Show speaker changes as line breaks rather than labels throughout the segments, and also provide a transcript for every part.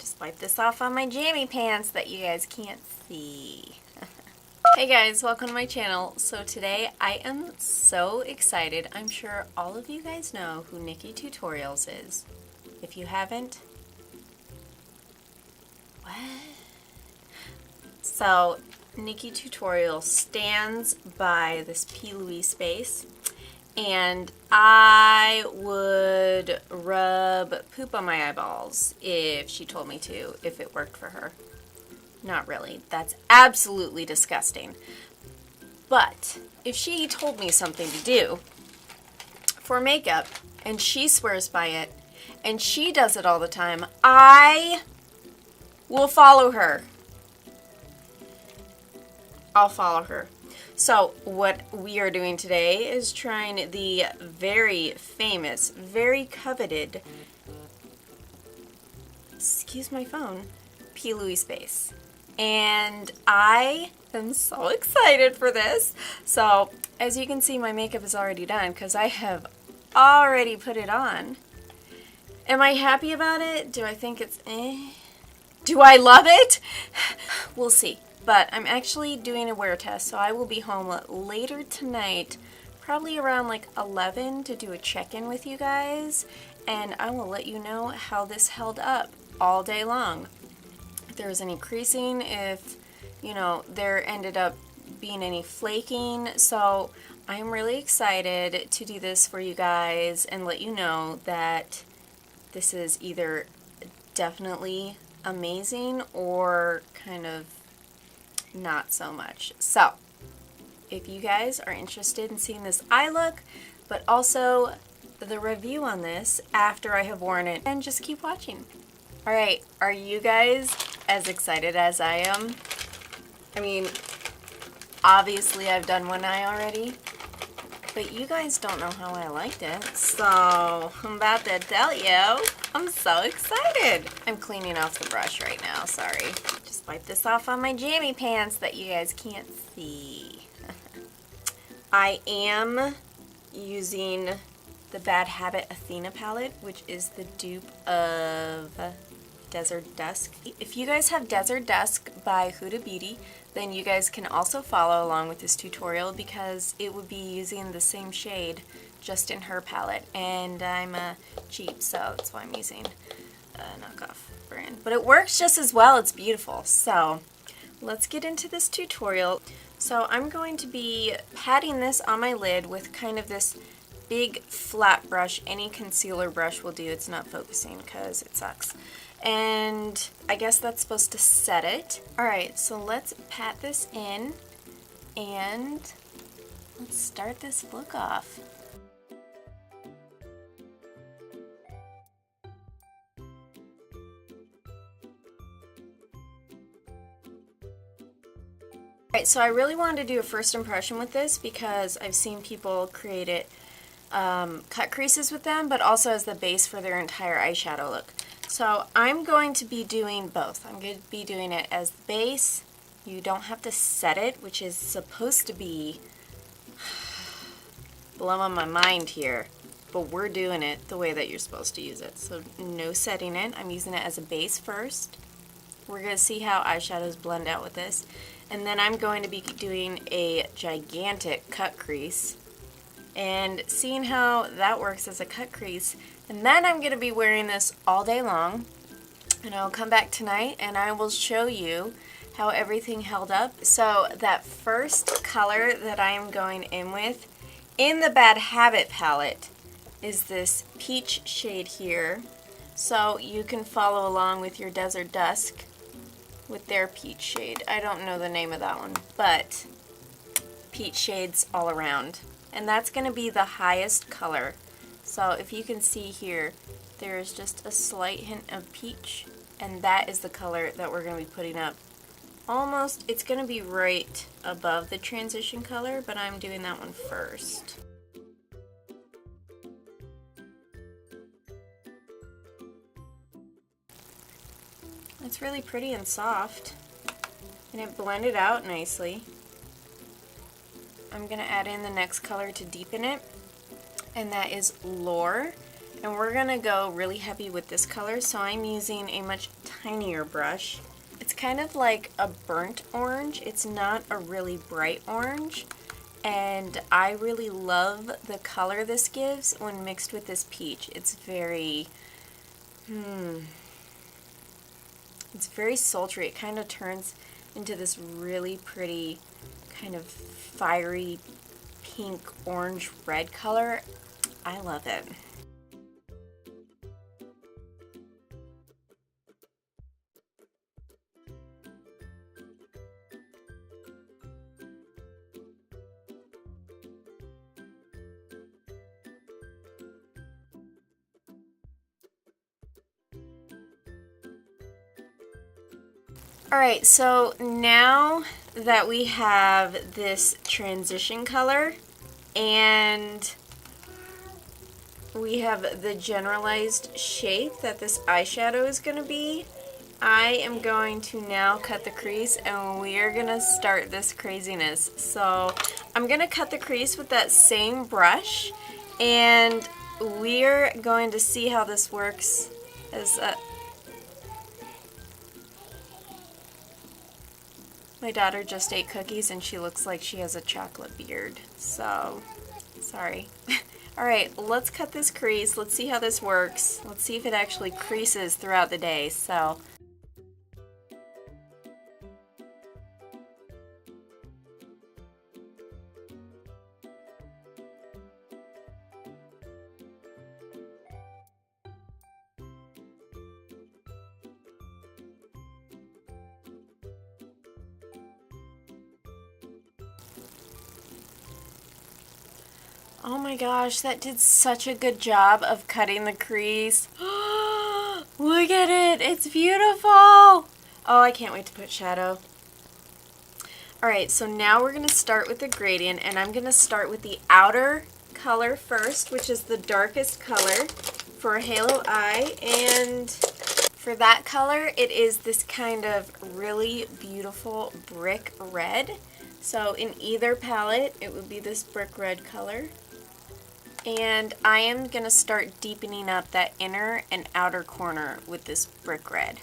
Just wipe this off on my jammy pants that you guys can't see. Hey guys, welcome to my channel. So today I am so excited. I'm sure all of you guys know who Nikki Tutorials is. If you haven't, what? So Nikki Tutorials stands by this P Louise base, and I would rub poop on my eyeballs if she told me to, if it worked for her. Not really. That's absolutely disgusting. But if she told me something to do for makeup and she swears by it and she does it all the time, I will follow her. I'll follow her. So what we are doing today is trying the very famous, very coveted, excuse my phone, P Louise base. And I am so excited for this. So as you can see, my makeup is already done because I have already put it on. Am I happy about it? Do I think it's eh? Do I love it? We'll see. But I'm actually doing a wear test, so I will be home later tonight, probably around like 11, to do a check-in with you guys, and I will let you know how this held up all day long. If there was any creasing, if, you know, there ended up being any flaking. So I'm really excited to do this for you guys and let you know that this is either definitely amazing or kind of not so much. So if you guys are interested in seeing this eye look, but also the review on this after I have worn it, and just keep watching. Alright, are you guys as excited as I am? I mean, obviously I've done one eye already, but you guys don't know how I liked it, so I'm about to tell you. I'm so excited. I'm cleaning off the brush right now, sorry. Just wipe this off on my jammy pants that you guys can't see. I am using the Bad Habit Athena palette, which is the dupe of Desert Dusk. If you guys have Desert Dusk by Huda Beauty, then you guys can also follow along with this tutorial because it would be using the same shade just in her palette, and I'm cheap, so that's why I'm using a knockoff brand. But it works just as well. It's beautiful. So let's get into this tutorial. So I'm going to be patting this on my lid with kind of this big flat brush. Any concealer brush will do. It's not focusing because it sucks. And I guess that's supposed to set it. Alright, so let's pat this in and let's start this look off. Alright, so I really wanted to do a first impression with this because I've seen people create it, cut creases with them, but also as the base for their entire eyeshadow look. So I'm going to be doing both. I'm going to be doing it as the base. You don't have to set it, which is supposed to be blowing my mind here, but we're doing it the way that you're supposed to use it. So no setting it. I'm using it as a base first. We're going to see how eyeshadows blend out with this. And then I'm going to be doing a gigantic cut crease and seeing how that works as a cut crease. And then I'm going to be wearing this all day long, and I'll come back tonight and I will show you how everything held up. So that first color that I am going in with in the Bad Habit palette is this peach shade here. So you can follow along with your Desert Dusk with their peach shade. I don't know the name of that one, but peach shades all around. And that's going to be the highest color. So if you can see here, there's just a slight hint of peach, and that is the color that we're going to be putting up. Almost, it's going to be right above the transition color, but I'm doing that one first. It's really pretty and soft, and it blended out nicely. I'm going to add in the next color to deepen it, and that is Lore. And we're gonna go really heavy with this color, so I'm using a much tinier brush. It's kind of like a burnt orange. It's not a really bright orange. And I really love the color this gives when mixed with this peach. It's very, it's very sultry. It kind of turns into this really pretty kind of fiery pink, orange, red color. I love it. Alright, so now that we have this transition color and we have the generalized shape that this eyeshadow is going to be, I am going to now cut the crease and we are going to start this craziness. So I'm going to cut the crease with that same brush and we're going to see how this works as a... My daughter just ate cookies and she looks like she has a chocolate beard, so sorry. Alright, let's cut this crease. Let's see how this works. Let's see if it actually creases throughout the day. So. Oh my gosh, that did such a good job of cutting the crease. Look at it, it's beautiful. Oh, I can't wait to put shadow. Alright, so now we're going to start with the gradient, and I'm going to start with the outer color first, which is the darkest color for a halo eye. And for that color, it is this kind of really beautiful brick red. So in either palette, it would be this brick red color. And I am going to start deepening up that inner and outer corner with this brick red.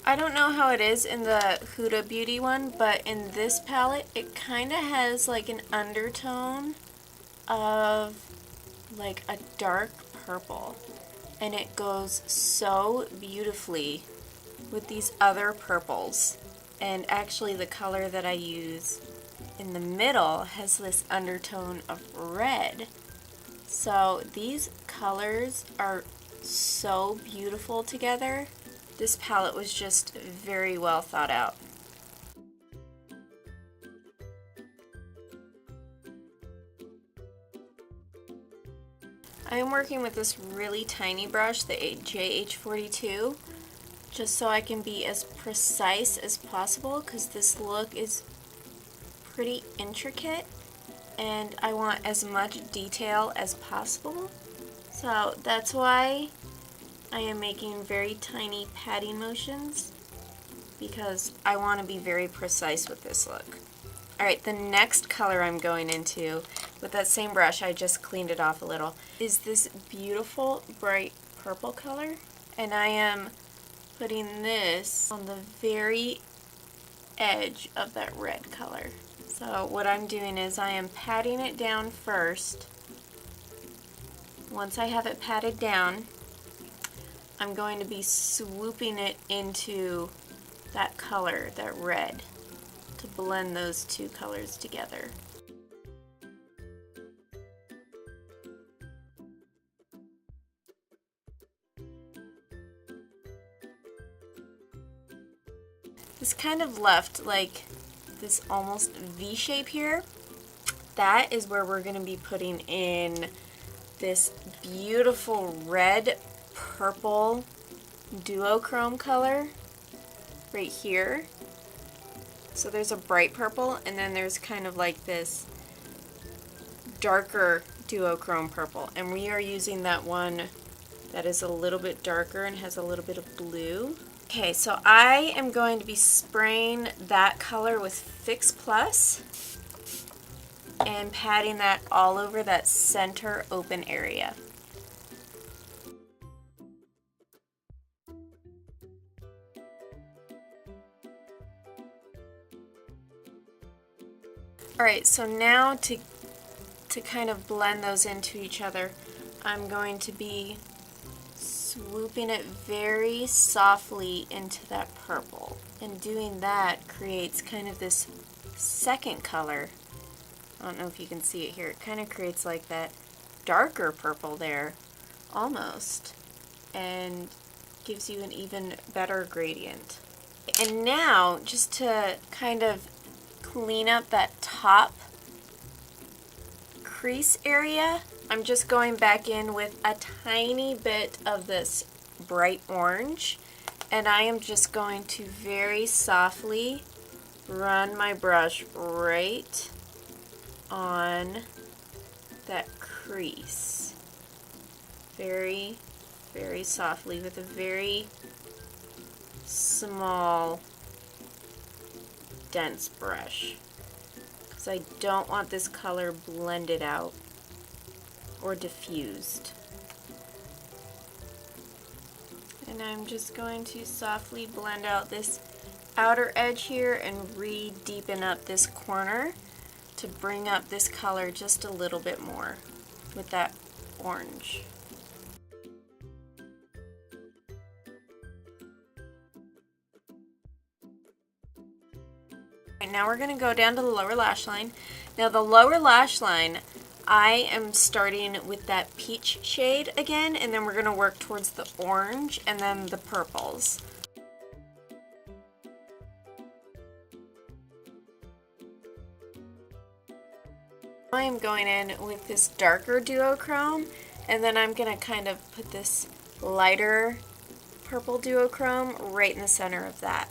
I don't know how it is in the Huda Beauty one, but in this palette, it kind of has like an undertone of like a dark purple. And it goes so beautifully with these other purples. And actually the color that I use in the middle has this undertone of red. So these colors are so beautiful together. This palette was just very well thought out. I am working with this really tiny brush, the JH42, just so I can be as precise as possible because this look is pretty intricate and I want as much detail as possible. So that's why I am making very tiny patting motions because I want to be very precise with this look. Alright, the next color I'm going into with that same brush, I just cleaned it off a little, is this beautiful bright purple color. And I am putting this on the very edge of that red color. So what I'm doing is I am patting it down first. Once I have it patted down, I'm going to be swooping it into that color, that red, to blend those two colors together. This kind of left like this almost V shape here. That is where we're going to be putting in this beautiful red purple duochrome color right here. So there's a bright purple and then there's kind of like this darker duochrome purple, and we are using that one that is a little bit darker and has a little bit of blue. Okay, so I am going to be spraying that color with Fix Plus and patting that all over that center open area. Alright, so now to kind of blend those into each other, I'm going to be swooping it very softly into that purple. And doing that creates kind of this second color. I don't know if you can see it here. It kind of creates like that darker purple there, almost, and gives you an even better gradient. And now, just to kind of clean up that top crease area, I'm just going back in with a tiny bit of this bright orange, and I am just going to very softly run my brush right on that crease. Very, very softly with a very small, dense brush, because I don't want this color blended out or diffused. And I'm just going to softly blend out this outer edge here and re-deepen up this corner to bring up this color just a little bit more with that orange. Right, now we're going to go down to the lower lash line. Now the lower lash line, I am starting with that peach shade again, and then we're going to work towards the orange and then the purples. I am going in with this darker duochrome, and then I'm going to kind of put this lighter purple duochrome right in the center of that.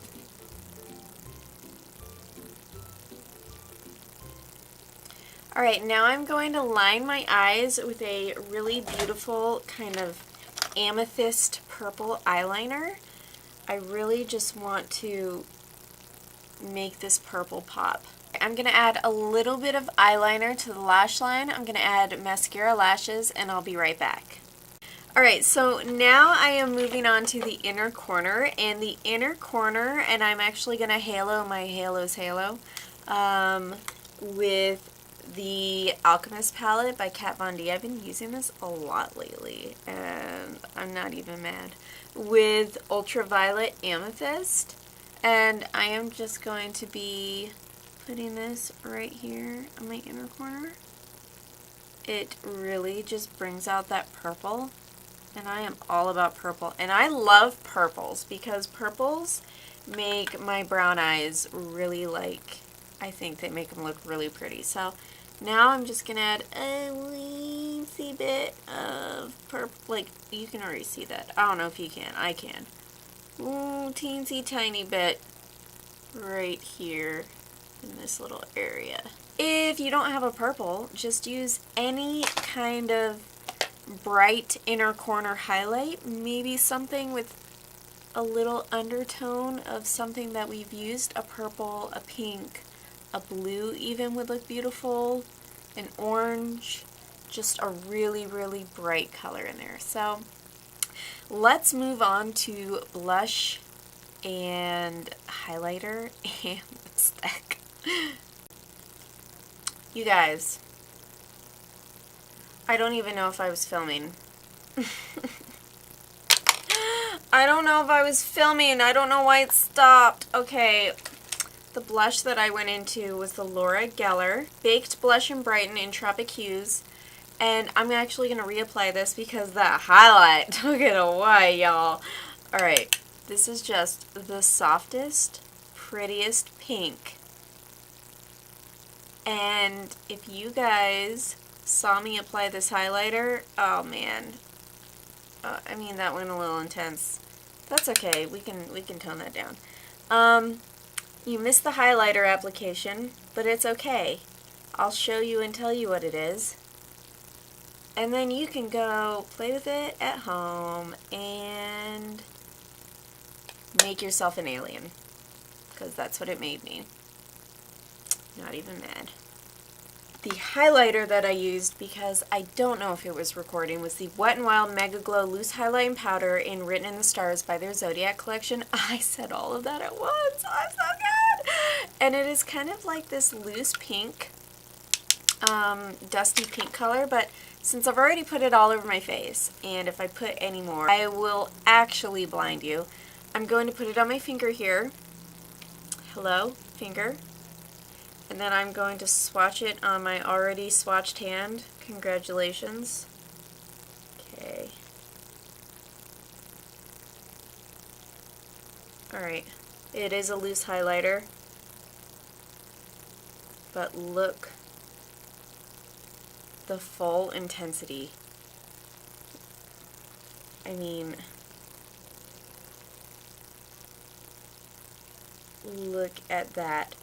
Alright, now I'm going to line my eyes with a really beautiful kind of amethyst purple eyeliner. I really just want to make this purple pop. I'm going to add a little bit of eyeliner to the lash line. I'm going to add mascara lashes, and I'll be right back. Alright, so now I am moving on to the inner corner, and I'm actually going to halo my Halo's Halo with the Alchemist Palette by Kat Von D. I've been using this a lot lately, and I'm not even mad, with Ultraviolet Amethyst, and I am just going to be putting this right here on my inner corner. It really just brings out that purple, and I am all about purple, and I love purples because purples make my brown eyes really, like, I think they make them look really pretty. So now I'm just gonna add a weensy bit of purple, like, you can already see that. I don't know if you can, I can. Ooh, teensy tiny bit right here in this little area. If you don't have a purple, just use any kind of bright inner corner highlight, maybe something with a little undertone of something that we've used, a purple, a pink, a blue even would look beautiful, an orange, just a really, really bright color in there. So let's move on to blush and highlighter and lipstick. You guys, I don't even know if I was filming. I don't know if I was filming. I don't know why it stopped. Okay, the blush that I went into was the Gellar Baked Blush and Brighten in Tropic Hues. And I'm actually going to reapply this because that highlight took it away, y'all. Alright, this is just the softest, prettiest pink. And if you guys saw me apply this highlighter, oh man. I mean, that went a little intense. That's okay, we can tone that down. You missed the highlighter application, but it's okay. I'll show you and tell you what it is. And then you can go play with it at home and make yourself an alien. Because that's what it made me. Not even mad. The highlighter that I used, because I don't know if it was recording, was the Wet n Wild Mega Glow Loose Highlight and Powder in Written in the Stars by their Zodiac collection. I said all of that at once. I'm so good! And it is kind of like this loose pink dusty pink color, but since I've already put it all over my face, and if I put any more, I will actually blind you. I'm going to put it on my finger here. Hello, finger. And then I'm going to swatch it on my already swatched hand. Congratulations. Okay. Alright. It is a loose highlighter. But look. The full intensity. I mean, look at that.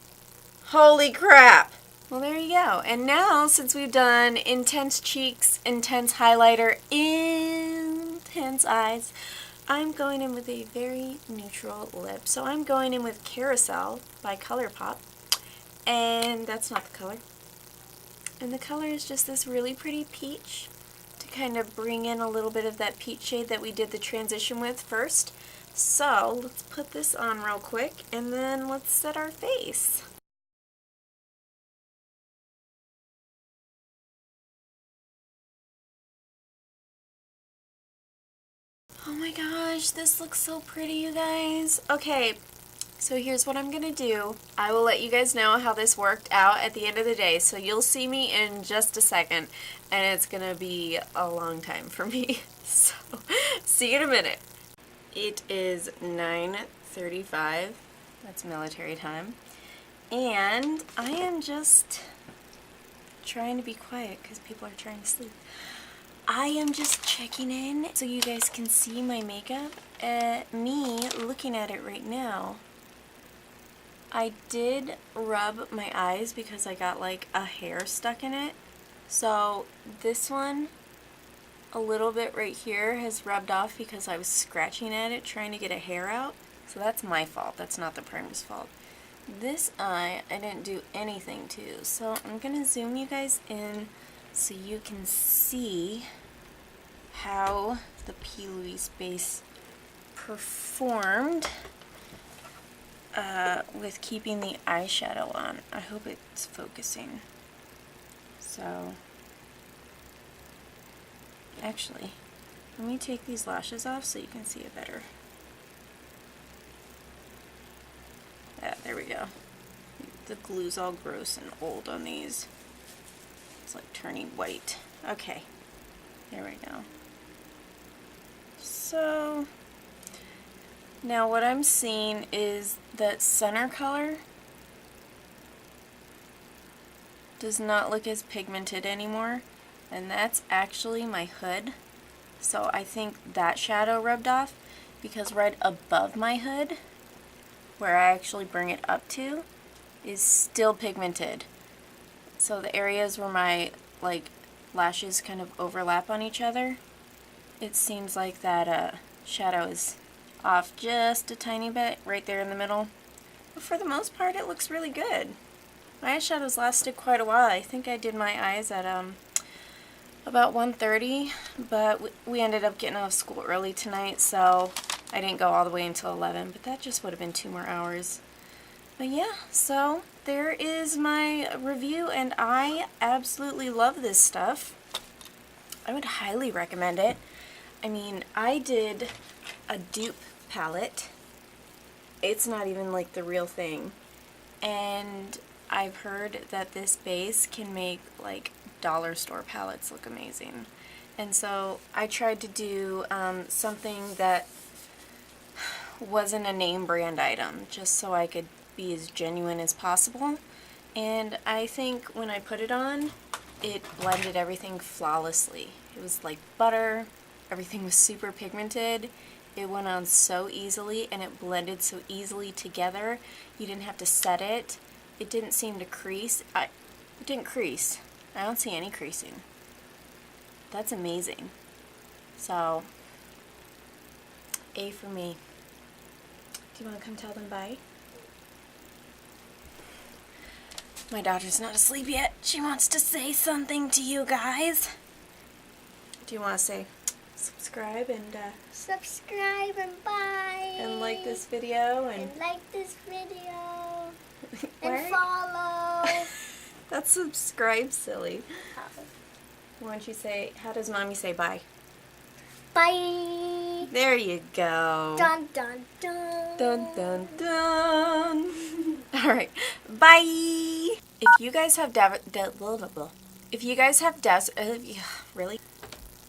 Holy crap! Well, there you go. And now, since we've done intense cheeks, intense highlighter, intense eyes, I'm going in with a very neutral lip. So I'm going in with Carousel by Colourpop. And that's not the color. And the color is just this really pretty peach to kind of bring in a little bit of that peach shade that we did the transition with first. So let's put this on real quick and then let's set our face. Oh my gosh, this looks so pretty, you guys. Okay. So here's what I'm going to do. I will let you guys know how this worked out at the end of the day. So you'll see me in just a second, and it's going to be a long time for me. So see you in a minute. It is 9:35. That's military time. And I am just trying to be quiet because people are trying to sleep. I am just checking in so you guys can see my makeup. Me looking at it right now. I did rub my eyes because I got like a hair stuck in it. So this one, a little bit right here, has rubbed off because I was scratching at it trying to get a hair out. So that's my fault. That's not the primer's fault. This eye, I didn't do anything to. So I'm going to zoom you guys in so you can see how the P Louise base performed. With keeping the eyeshadow on. I hope it's focusing. So, actually, let me take these lashes off so you can see it better. Yeah, there we go. The glue's all gross and old on these. It's like turning white. Okay, there we go. So, now what I'm seeing is that center color does not look as pigmented anymore, and that's actually my hood. So I think that shadow rubbed off because right above my hood, where I actually bring it up to, is still pigmented. So the areas where my lashes kind of overlap on each other, it seems like that shadow is off just a tiny bit right there in the middle. But for the most part, it looks really good. My eyeshadows lasted quite a while. I think I did my eyes at about 1:30, but we ended up getting out of school early tonight, so I didn't go all the way until 11, but that just would have been 2 more hours. But yeah, so there is my review, and I absolutely love this stuff. I would highly recommend it. I mean, I did a Dupe palette. It's not even like the real thing. And I've heard that this base can make like dollar store palettes look amazing. And so I tried to do something that wasn't a name brand item, just so I could be as genuine as possible. And I think when I put it on, it blended everything flawlessly. It was like butter. Everything was super pigmented. It went on so easily, and it blended so easily together. You didn't have to set it. It didn't seem to crease. It didn't crease. I don't see any creasing. That's amazing. So, A for me. Do you want to come tell them bye? My daughter's not asleep yet. She wants to say something to you guys. Do you want to say subscribe and
subscribe and bye,
and like this video and
like this video
Where?
and follow
That's subscribe silly. Why don't you say, how does mommy say bye?
Bye.
There you go.
Dun dun dun.
Dun dun dun. Alright, bye! If you guys have really?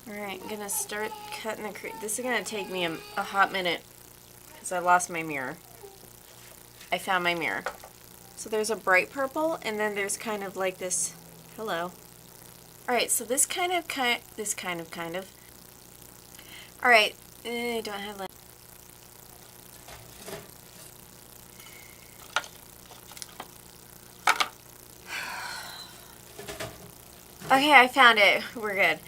Alright, I'm gonna start cutting the crease. This is gonna take me a hot minute because I lost my mirror. I found my mirror. So there's a bright purple, and then there's kind of like this. Hello. Alright, so this kind of. Alright, I don't have that. Okay, I found it. We're good.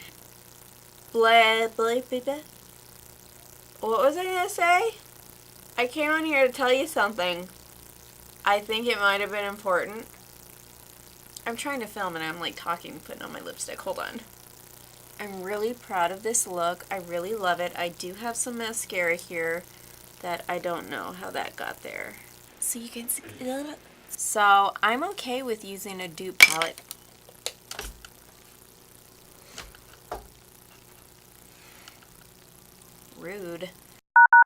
Blah, blah, blah, blah. What was I gonna say? I came on here to tell you something. I think it might have been important. I'm trying to film and I'm like talking and putting on my lipstick. Hold on. I'm really proud of this look. I really love it. I do have some mascara here that I don't know how that got there. So you can see. So I'm okay with using a dupe palette. Rude.